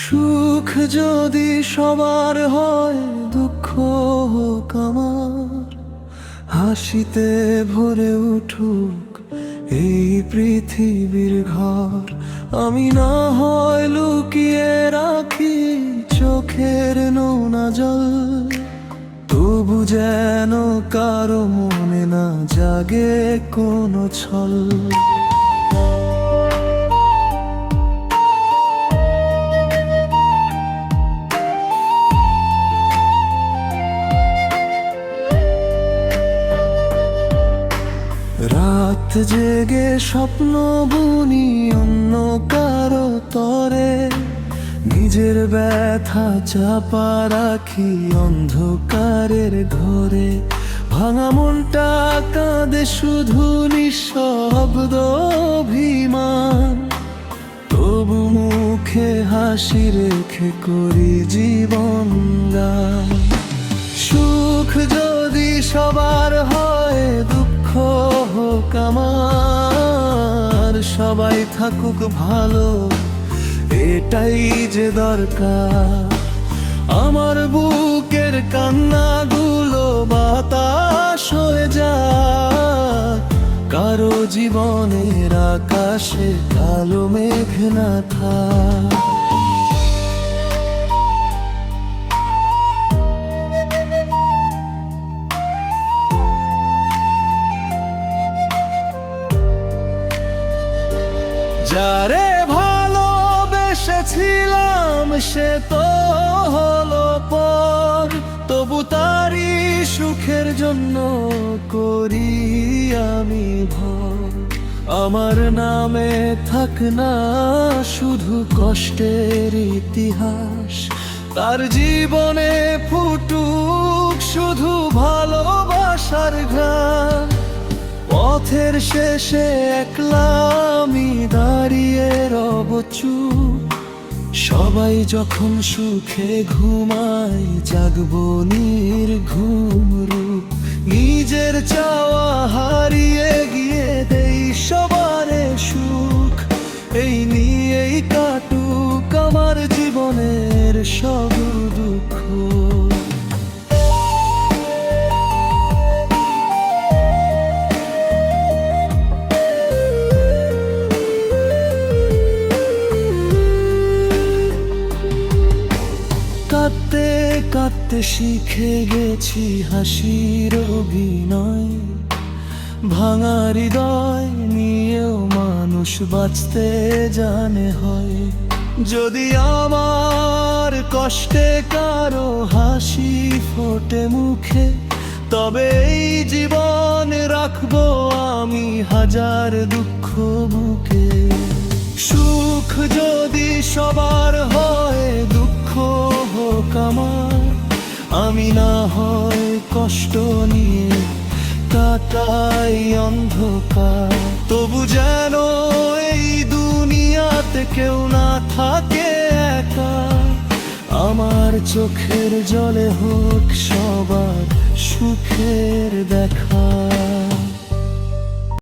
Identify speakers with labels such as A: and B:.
A: সুখ যদি সবার হয়, দুঃখ হোক আমার। হাসিতে ভরে উঠুক এই পৃথিবীর ঘর। আমি না হয় লুকিয়ে রাখি চোখের নোনা জল, তবু যেন কারো মনে না জাগে কোনো ছল। রাত জেগে স্বপ্ন বুনি অন্য কারো তরে, নিজের ব্যথা চাপা রাখি অন্ধকারের ঘরে। ভাঙা মনটা কাঁদে শুধু নিঃশব্দ অভিমান, তবু মুখে হাসি রেখে করি জীবন গান। সুখ যদি সবার হয়, দুঃখ হোক আমার। সবাই থাকুক ভালো, এটাই যে দরকার। আমার বুকের কান্নাগুলো বাতাস হয়ে যায়, কারো জীবনের আকাশে কালো মেঘ না থাক। যারে ভালোবেসেছিলাম সে তো হলো পর, তবু তারই সুখের জন্য করি আমি ভর। আমার নামে থাক না শুধু কষ্টের ইতিহাস, তার জীবনে ফুটুক শুধু ভালোবাসার ঘ্রাণ। পথের শেষে একলা আমি দাঁড়িয়ে রব চুপ, সবাই যখন সুখে ঘুমায় জাগবো নির্ঘুম রূপ। নিজের চাওয়া হারিয়ে গিয়ে দেই সবারে সুখ, এই নিয়েই কাটুক আমার জীবনের সব দুঃখ। কাঁদতে কাঁদতে শিখে গেছি হাসির অভিনয়, ভাঙা হৃদয় নিয়েও মানুষ বাঁচতে জানে হয়। যদি আমার কষ্টে কারো হাসি ফোটে মুখে, তবে এই জীবন রাখবো আমি হাজার দুঃখ বুকে। সুখ যদি সবার হয়, দুঃখ হোক আমার। আমি না হয় কষ্ট নিয়ে কাটাই অন্ধকার, তবু যেন এই দুনিয়াতে কেউ না থাকে একা। আমার চোখের জলে হোক সবার সুখের দেখা।